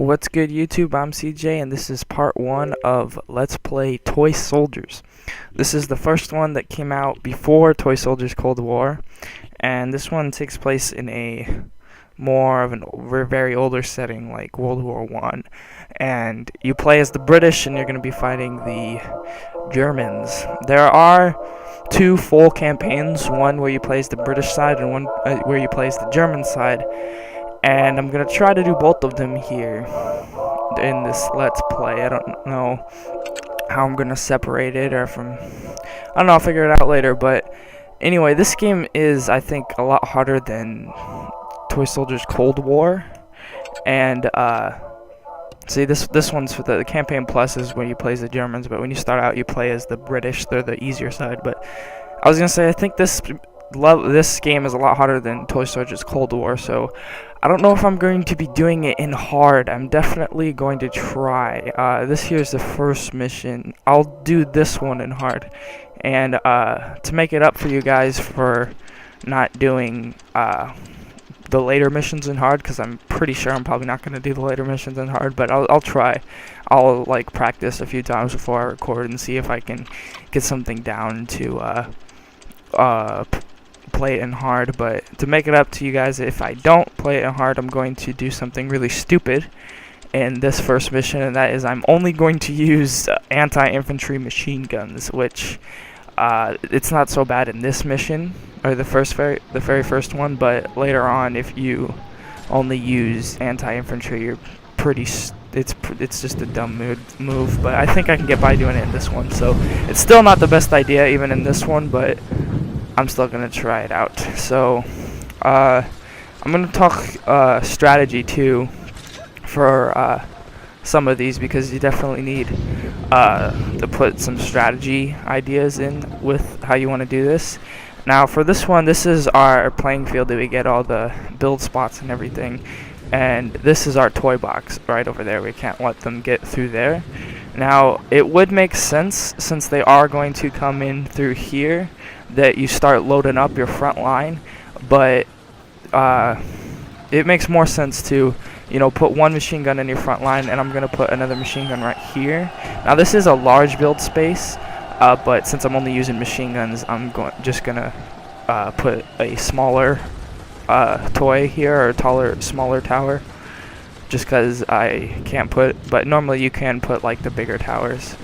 What's good, YouTube? I'm CJ, and this is part 1 of Let's Play Toy Soldiers. This is the first one that came out before Toy Soldiers Cold War, and this one takes place in a more of a very older setting, like World War I. And you play as the British, and you're going to be fighting the Germans. There are 2 full campaigns, one where you play as the British side and one where you play as the German side. And I'm going to try to do both of them here in this Let's Play. I don't know how I'm going to separate it, or I don't know, I'll figure it out later. But anyway, this game is, I think, a lot harder than Toy Soldiers Cold War. And see, this one's for the campaign plus is when you play as the Germans, but when you start out you play as the British. They're the easier side. But I was going to say, I think this game is a lot harder than Toy Soldiers Cold War, so I don't know if I'm going to be doing it in hard. I'm definitely going to try. This here's the first mission. I'll do this one in hard. And to make it up for you guys for not doing the later missions in hard, because I'm pretty sure I'm probably not going to do the later missions in hard, but I'll try. I'll like practice a few times before I record and see if I can get something down to play it in hard. But to make it up to you guys, if I don't play it in hard, I'm going to do something really stupid in this first mission, and that is I'm only going to use anti-infantry machine guns, which it's not so bad in this mission, or the very first one, but later on, if you only use anti-infantry, you're it's just a dumb move. But I think I can get by doing it in this one, so it's still not the best idea even in this one, but I'm still gonna try it out. So I'm gonna talk strategy too for some of these, because you definitely need to put some strategy ideas in with how you want to do this. Now for this one, this is our playing field that we get all the build spots and everything, and this is our toy box right over there. We can't let them get through there. Now it would make sense, since they are going to come in through here, that you start loading up your front line, but it makes more sense to, you know, put one machine gun in your front line, and I'm gonna put another machine gun right here. Now this is a large build space, but since I'm only using machine guns, I'm just gonna put a smaller toy here, or smaller tower, just because I can't put, but normally you can put like the bigger towers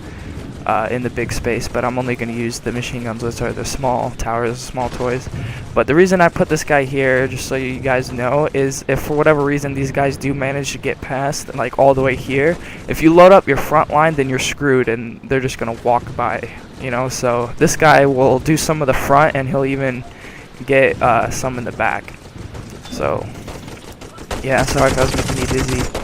in the big space, but I'm only going to use the machine guns, which are the small towers, small toys. But the reason I put this guy here, just so you guys know, is if for whatever reason these guys do manage to get past, like all the way here, if you load up your front line, then you're screwed, and they're just going to walk by, you know. So this guy will do some of the front, and he'll even get some in the back. So yeah, sorry if I was making you dizzy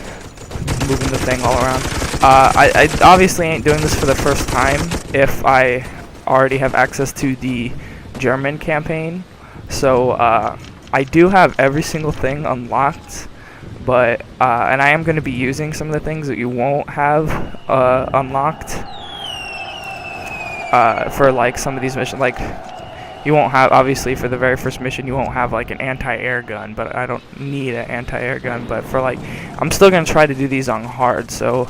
moving the thing all around. I obviously ain't doing this for the first time if I already have access to the German campaign. So I do have every single thing unlocked, but and I am going to be using some of the things that you won't have unlocked for like some of these missions. Like you won't have, obviously for the very first mission, you won't have like an anti-air gun, but I don't need an anti-air gun. But for like, I'm still going to try to do these on hard. So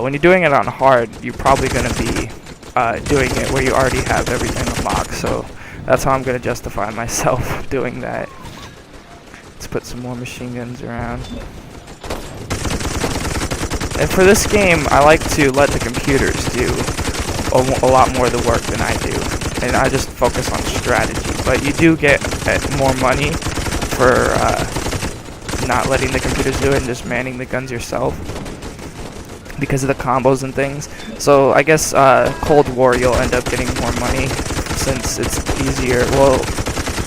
when you're doing it on hard, you're probably going to be doing it where you already have everything unlocked. So that's how I'm going to justify myself doing that. Let's put some more machine guns around. And for this game, I like to let the computers do a lot more of the work than I do, and I just focus on strategy. But you do get more money for not letting the computers do it and just manning the guns yourself, because of the combos and things. So I guess Cold War, you'll end up getting more money since it's easier. Well,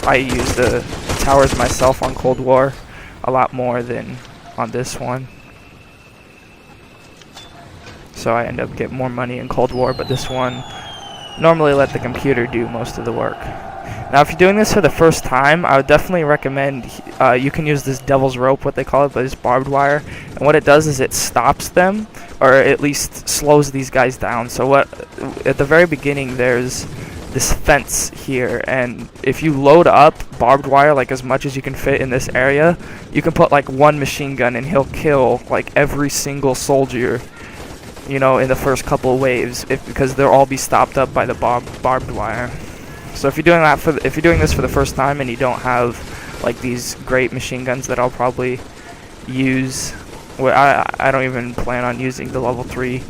I use the towers myself on Cold War a lot more than on this one, so I end up getting more money in Cold War. But this one, normally let the computer do most of the work. Now if you're doing this for the first time, I would definitely recommend you can use this devil's rope, what they call it, but it's barbed wire, and what it does is it stops them, or at least slows these guys down. So at the very beginning, there's this fence here, and if you load up barbed wire like as much as you can fit in this area, you can put like one machine gun and he'll kill like every single soldier, you know, in the first couple of waves, because they'll all be stopped up by the barbed wire. So if you're doing that if you're doing this for the first time and you don't have like these great machine guns that I'll probably use, well, I don't even plan on using the level 3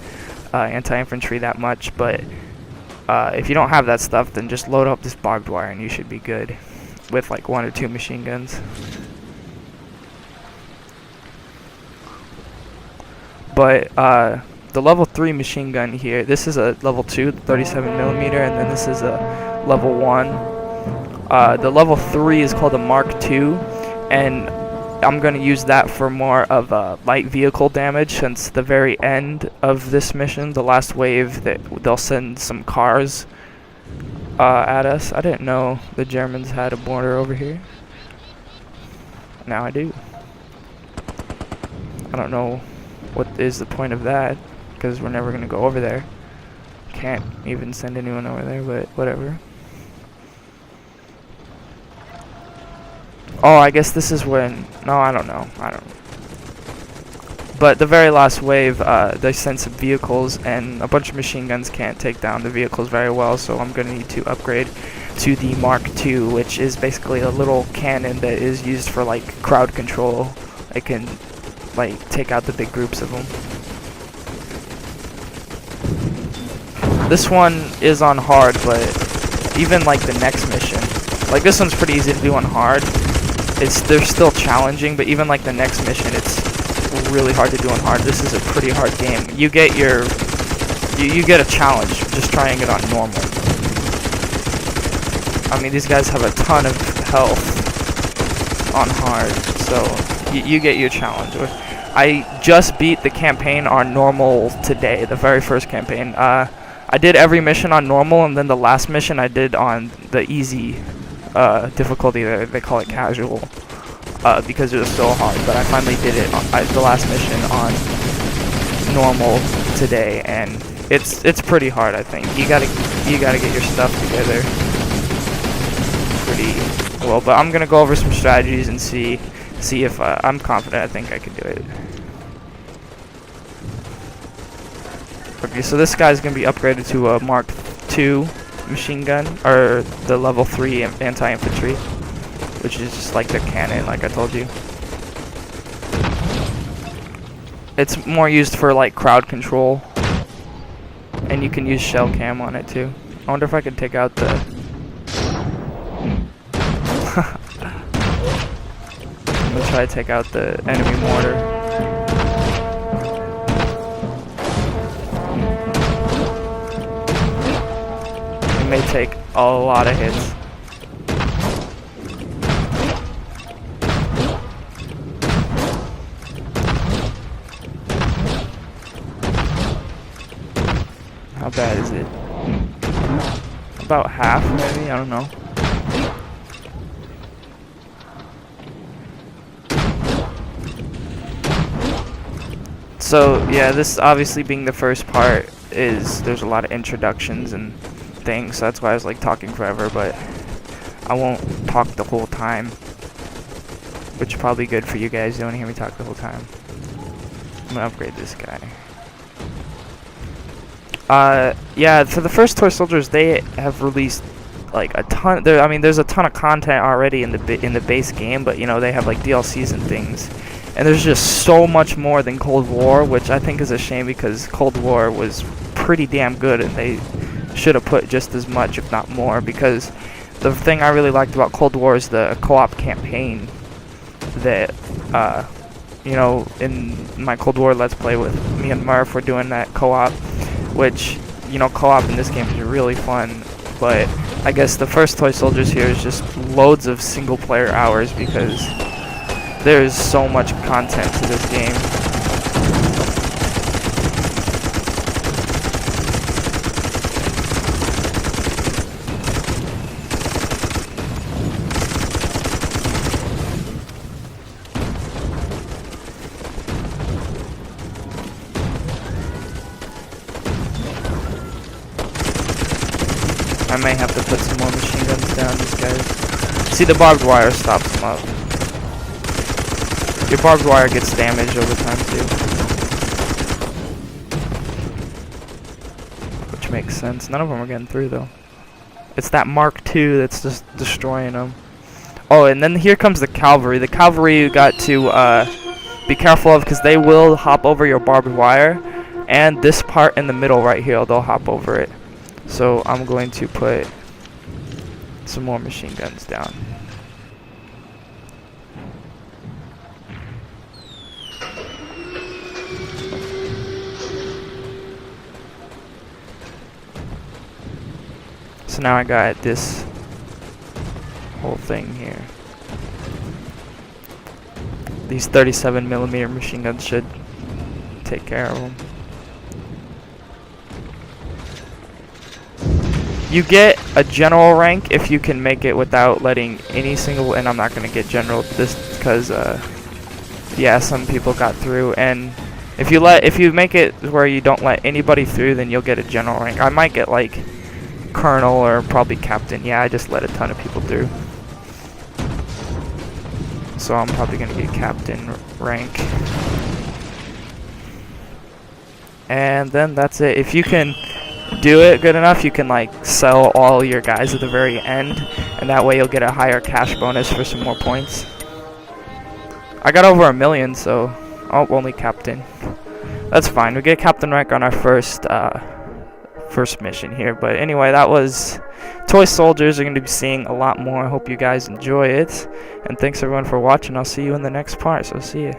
anti-infantry that much, but if you don't have that stuff, then just load up this barbed wire and you should be good with like 1 or 2 machine guns. But the level 3 machine gun here, this is a level 2, 37mm, and then this is a level 1. The level 3 is called a Mark II, and I'm going to use that for more of light vehicle damage, since the very end of this mission, the last wave, they'll send some cars at us. I didn't know the Germans had a border over here. Now I do. I don't know what is the point of that, because we're never going to go over there. Can't even send anyone over there, but whatever. Oh, I guess this is when... No, I don't know. But the very last wave, they sent some vehicles, and a bunch of machine guns can't take down the vehicles very well, so I'm going to need to upgrade to the Mark II, which is basically a little cannon that is used for, like, crowd control. It can, like, take out the big groups of them. This one is on hard, but even, like, the next mission... Like, this one's pretty easy to do on hard. They're still challenging, but even, like, the next mission, it's really hard to do on hard. This is a pretty hard game. You get you get a challenge just trying it on normal. I mean, these guys have a ton of health on hard, so you get your challenge. I just beat the campaign on normal today, the very first campaign. I did every mission on normal, and then the last mission I did on the easy difficulty. They call it casual. Because it was so hard, but I finally did it on the last mission on normal today, and it's pretty hard. I think you gotta get your stuff together pretty well. But I'm gonna go over some strategies and see if I'm confident. I think I can do it. Okay, so this guy's gonna be upgraded to a Mark II machine gun, or the level 3 anti-infantry, which is just like the cannon, like I told you. It's more used for like crowd control, and you can use shell cam on it too. I wonder if I could take out the... I'm gonna try to take out the enemy mortar. It may take a lot of hits. How bad is it? About half, maybe? I don't know. So, yeah, this obviously being the first part there's a lot of introductions and things, so that's why I was like talking forever, but I won't talk the whole time, which is probably good for you guys. You don't want to hear me talk the whole time. I'm gonna upgrade this guy. Yeah, for the first toy soldiers, they have released like a ton. There's a ton of content already in the base game, but you know they have like DLCs and things, and there's just so much more than Cold War, which I think is a shame because Cold War was pretty damn good, and they should have put just as much, if not more. Because the thing I really liked about Cold War is the co-op campaign that you know, in my Cold War Let's Play with me and Murph, we're doing that co-op, which, you know, co-op in this game is really fun. But I guess the first toy soldiers here is just loads of single player hours because there's so much content to this game. I may have to put some more machine guns down. These guys. See, the barbed wire stops them up. Your barbed wire gets damaged over time too, which makes sense. None of them are getting through though. It's that Mark II that's just destroying them. Oh, and then here comes the cavalry. The cavalry you got to be careful of because they will hop over your barbed wire, and this part in the middle right here, they'll hop over it. So I'm going to put some more machine guns down. So now I got this whole thing here. These 37mm machine guns should take care of them. You get a general rank if you can make it without letting any single, and I'm not gonna get general this because yeah, some people got through, and if you make it where you don't let anybody through, then you'll get a general rank. I might get like colonel or probably captain. Yeah, I just let a ton of people through, so I'm probably gonna get captain rank. And then that's it. If you can do it good enough, you can like sell all your guys at the very end, and that way you'll get a higher cash bonus for some more points. I got over 1 million, so only captain. That's fine. We get captain rank on our first mission here. But anyway, that was Toy Soldiers. You're going to be seeing a lot more. I hope you guys enjoy it, and thanks everyone for watching. I'll see you in the next part, so see ya.